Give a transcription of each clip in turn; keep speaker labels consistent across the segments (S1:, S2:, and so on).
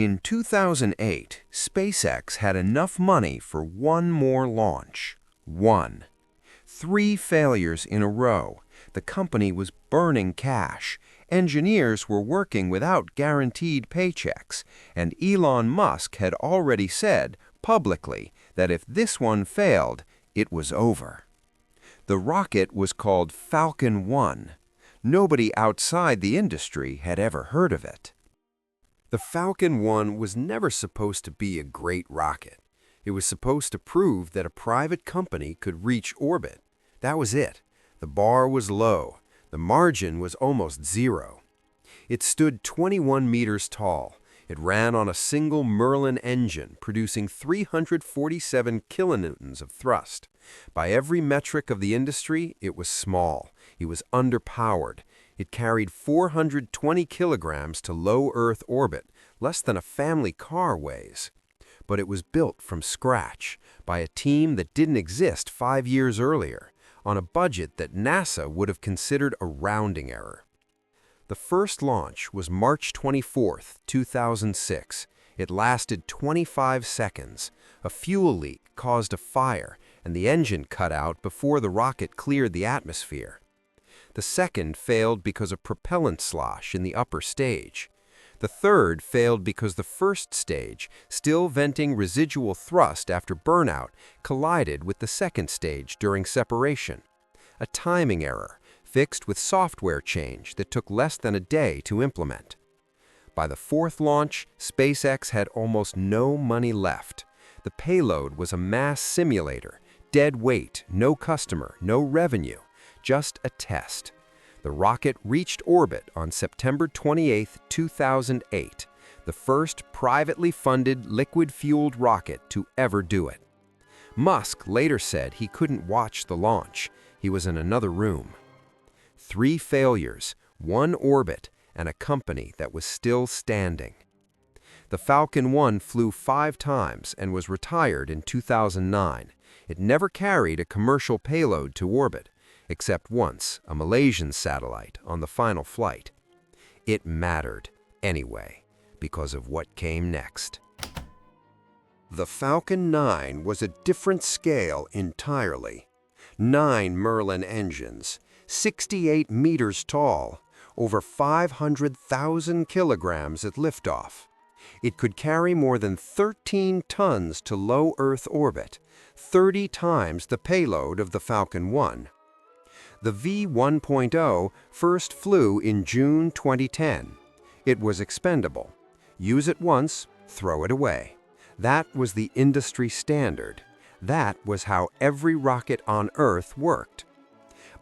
S1: In 2008, SpaceX had enough money for one more launch. One. 3 failures in a row. The company was burning cash. Engineers were working without guaranteed paychecks, and Elon Musk had already said publicly that if this one failed, it was over. The rocket was called Falcon 1. Nobody outside the industry had ever heard of it. The Falcon 1 was never supposed to be a great rocket. It was supposed to prove that a private company could reach orbit. That was it. The bar was low. The margin was almost zero. It stood 21 meters tall. It ran on a single Merlin engine, producing 347 kilonewtons of thrust. By every metric of the industry, it was small. It was underpowered. It carried 420 kilograms to low Earth orbit, less than a family car weighs. But it was built from scratch, by a team that didn't exist 5 years earlier, on a budget that NASA would have considered a rounding error. The first launch was March 24, 2006. It lasted 25 seconds. A fuel leak caused a fire, and the engine cut out before the rocket cleared the atmosphere. The second failed because of propellant slosh in the upper stage. The third failed because the first stage, still venting residual thrust after burnout, collided with the second stage during separation. A timing error, fixed with software change that took less than a day to implement. By the fourth launch, SpaceX had almost no money left. The payload was a mass simulator, dead weight, no customer, no revenue, just a test. The rocket reached orbit on September 28, 2008, the first privately funded liquid-fueled rocket to ever do it. Musk later said he couldn't watch the launch. He was in another room. 3 failures, 1 orbit, and a company that was still standing. The Falcon 1 flew 5 times and was retired in 2009. It never carried a commercial payload to orbit, except once, a Malaysian satellite on the final flight. It mattered anyway, because of what came next. The Falcon 9 was a different scale entirely. 9 Merlin engines, 68 meters tall, over 500,000 kilograms at liftoff. It could carry more than 13 tons to low Earth orbit, 30 times the payload of the Falcon 1. The V1.0 first flew in June 2010. It was expendable. Use it once, throw it away. That was the industry standard. That was how every rocket on Earth worked.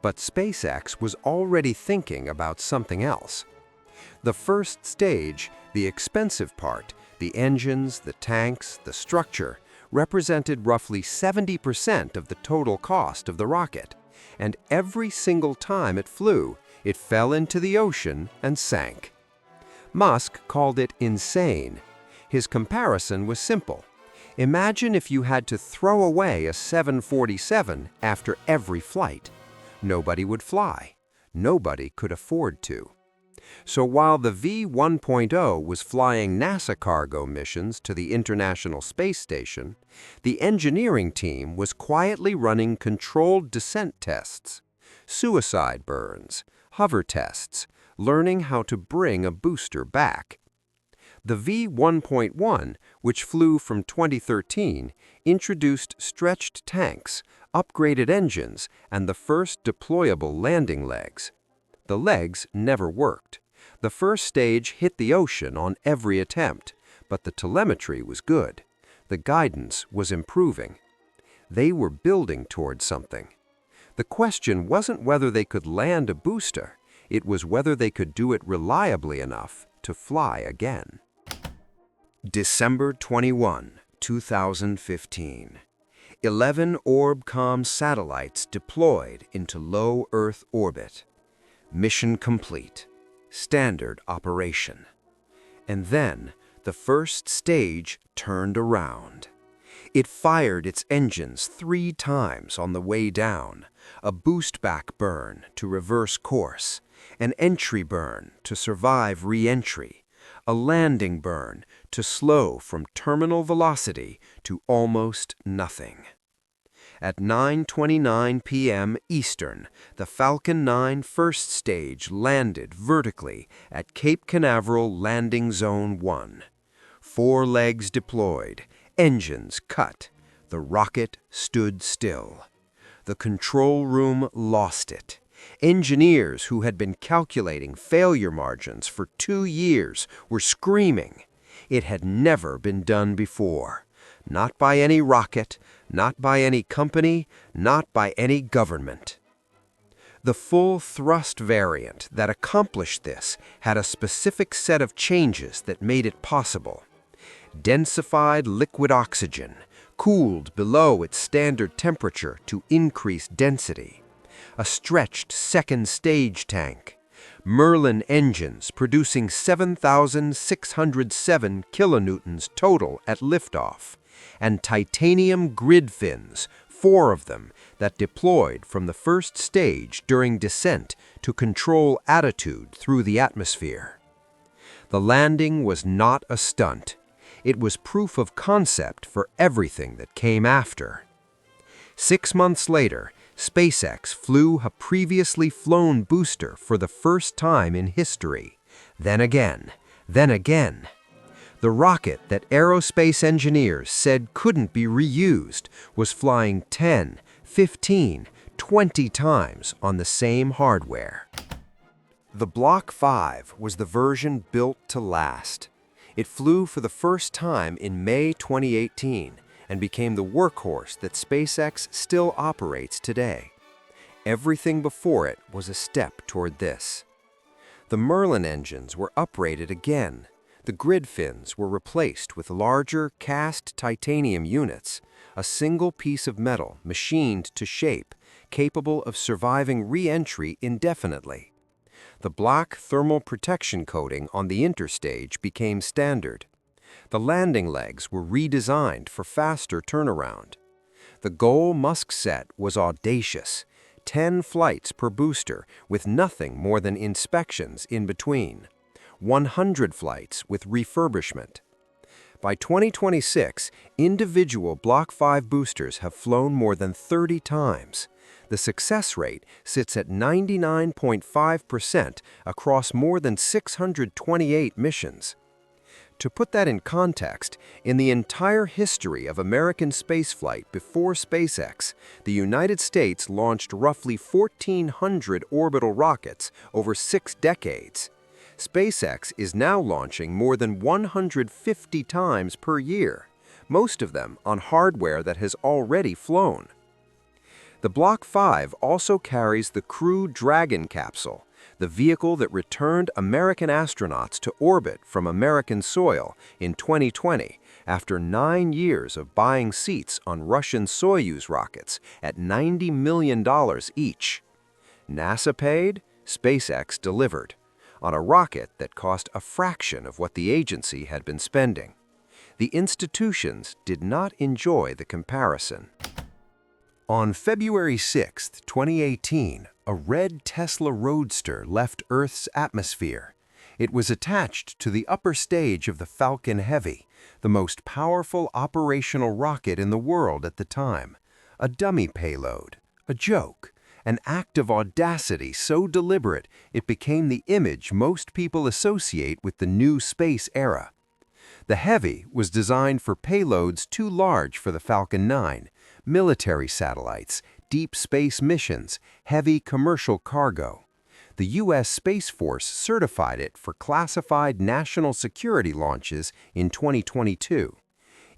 S1: But SpaceX was already thinking about something else. The first stage, the expensive part, the engines, the tanks, the structure, represented roughly 70% of the total cost of the rocket. And every single time it flew, it fell into the ocean and sank. Musk called it insane. His comparison was simple. Imagine if you had to throw away a 747 after every flight. Nobody would fly. Nobody could afford to. So while the V1.0 was flying NASA cargo missions to the International Space Station, the engineering team was quietly running controlled descent tests, suicide burns, hover tests, learning how to bring a booster back. The V1.1, which flew from 2013, introduced stretched tanks, upgraded engines, and the first deployable landing legs. The legs never worked. The first stage hit the ocean on every attempt, but the telemetry was good. The guidance was improving. They were building towards something. The question wasn't whether they could land a booster, it was whether they could do it reliably enough to fly again. December 21, 2015. 11 Orbcomm satellites deployed into low Earth orbit. Mission complete. Standard operation. And then the first stage turned around. It fired its engines 3 times on the way down, a boost-back burn to reverse course, an entry burn to survive re-entry, a landing burn to slow from terminal velocity to almost nothing. At 9:29 p.m. Eastern, the Falcon 9 first stage landed vertically at Cape Canaveral Landing Zone 1. 4 legs deployed, engines cut. The rocket stood still. The control room lost it. Engineers who had been calculating failure margins for 2 years were screaming. It had never been done before. Not by any rocket, not by any company, not by any government. The full thrust variant that accomplished this had a specific set of changes that made it possible. Densified liquid oxygen, cooled below its standard temperature to increase density. A stretched second stage tank. Merlin engines producing 7,607 kilonewtons total at liftoff, and titanium grid fins, 4 of them, that deployed from the first stage during descent to control attitude through the atmosphere. The landing was not a stunt. It was proof of concept for everything that came after. 6 months later, SpaceX flew a previously flown booster for the first time in history. Then again, then again. The rocket that aerospace engineers said couldn't be reused was flying 10, 15, 20 times on the same hardware. The Block 5 was the version built to last. It flew for the first time in May 2018 and became the workhorse that SpaceX still operates today. Everything before it was a step toward this. The Merlin engines were uprated again. The grid fins were replaced with larger cast titanium units, a single piece of metal machined to shape, capable of surviving re-entry indefinitely. The black thermal protection coating on the interstage became standard. The landing legs were redesigned for faster turnaround. The goal Musk set was audacious: 10 flights per booster with nothing more than inspections in between. 100 flights with refurbishment. By 2026, individual Block 5 boosters have flown more than 30 times. The success rate sits at 99.5% across more than 628 missions. To put that in context, in the entire history of American spaceflight before SpaceX, the United States launched roughly 1,400 orbital rockets over 6 decades. SpaceX is now launching more than 150 times per year, most of them on hardware that has already flown. The Block 5 also carries the Crew Dragon capsule, the vehicle that returned American astronauts to orbit from American soil in 2020 after 9 years of buying seats on Russian Soyuz rockets at $90 million each. NASA paid, SpaceX delivered, on a rocket that cost a fraction of what the agency had been spending. The institutions did not enjoy the comparison. On February 6, 2018, a red Tesla Roadster left Earth's atmosphere. It was attached to the upper stage of the Falcon Heavy, the most powerful operational rocket in the world at the time. A dummy payload, a joke, an act of audacity so deliberate it became the image most people associate with the new space era. The Heavy was designed for payloads too large for the Falcon 9, military satellites, deep space missions, heavy commercial cargo. The U.S. Space Force certified it for classified national security launches in 2022.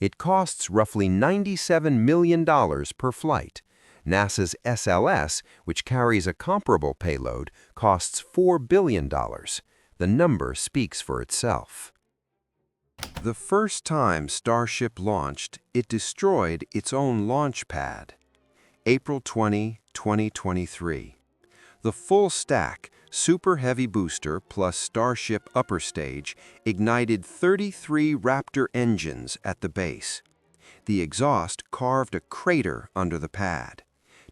S1: It costs roughly $97 million per flight. NASA's SLS, which carries a comparable payload, costs $4 billion. The number speaks for itself. The first time Starship launched, it destroyed its own launch pad. April 20, 2023. The full stack, Super Heavy booster plus Starship upper stage ignited 33 Raptor engines at the base. The exhaust carved a crater under the pad.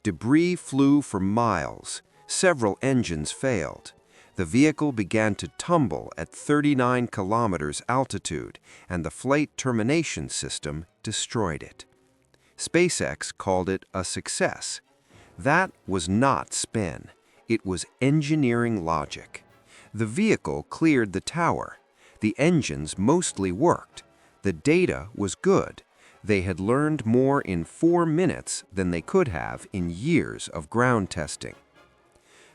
S1: Debris flew for miles. Several engines failed. The vehicle began to tumble at 39 kilometers altitude, and the flight termination system destroyed it. SpaceX called it a success. That was not spin. It was engineering logic. The vehicle cleared the tower. The engines mostly worked. The data was good. They had learned more in 4 minutes than they could have in years of ground testing.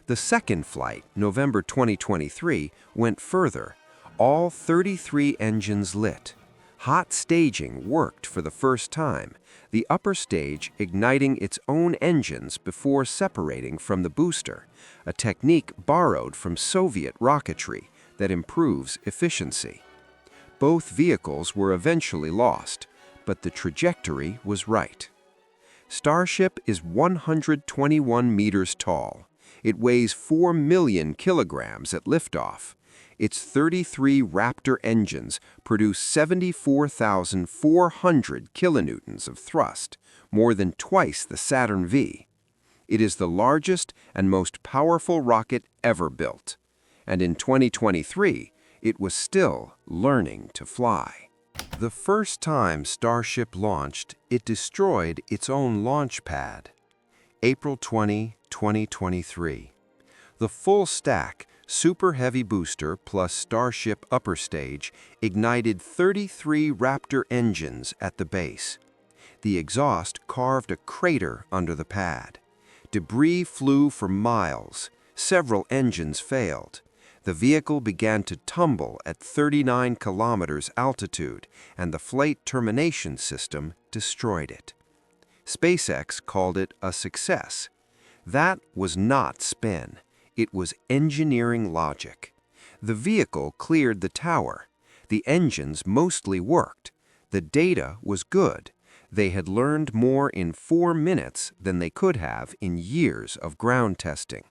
S1: The second flight, November 2023, went further. All 33 engines lit. Hot staging worked for the first time, the upper stage igniting its own engines before separating from the booster, a technique borrowed from Soviet rocketry that improves efficiency. Both vehicles were eventually lost, but the trajectory was right. Starship is 121 meters tall. It weighs 4 million kilograms at liftoff. Its 33 Raptor engines produce 74,400 kilonewtons of thrust, more than twice the Saturn V. It is the largest and most powerful rocket ever built. And in 2023, it was still learning to fly. The first time Starship launched, it destroyed its own launch pad. April 20, 2023. The full stack, Super Heavy booster plus Starship upper stage ignited 33 Raptor engines at the base. The exhaust carved a crater under the pad. Debris flew for miles. Several engines failed. The vehicle began to tumble at 39 kilometers altitude, and the flight termination system destroyed it. SpaceX called it a success. That was not spin. It was engineering logic. The vehicle cleared the tower. The engines mostly worked. The data was good. They had learned more in 4 minutes than they could have in years of ground testing.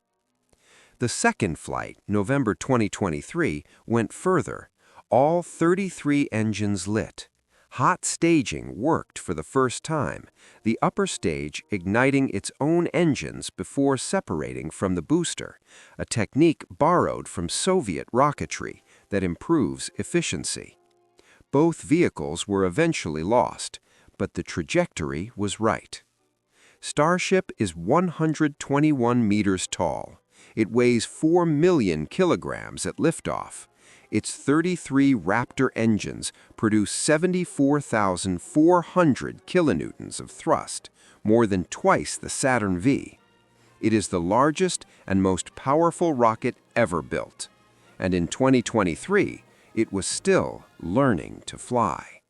S1: The second flight, November 2023, went further. All 33 engines lit. Hot staging worked for the first time, the upper stage igniting its own engines before separating from the booster, a technique borrowed from Soviet rocketry that improves efficiency. Both vehicles were eventually lost, but the trajectory was right. Starship is 121 meters tall. It weighs 4 million kilograms at liftoff. Its 33 Raptor engines produce 74,400 kilonewtons of thrust, more than twice the Saturn V. It is the largest and most powerful rocket ever built. And in 2023, it was still learning to fly.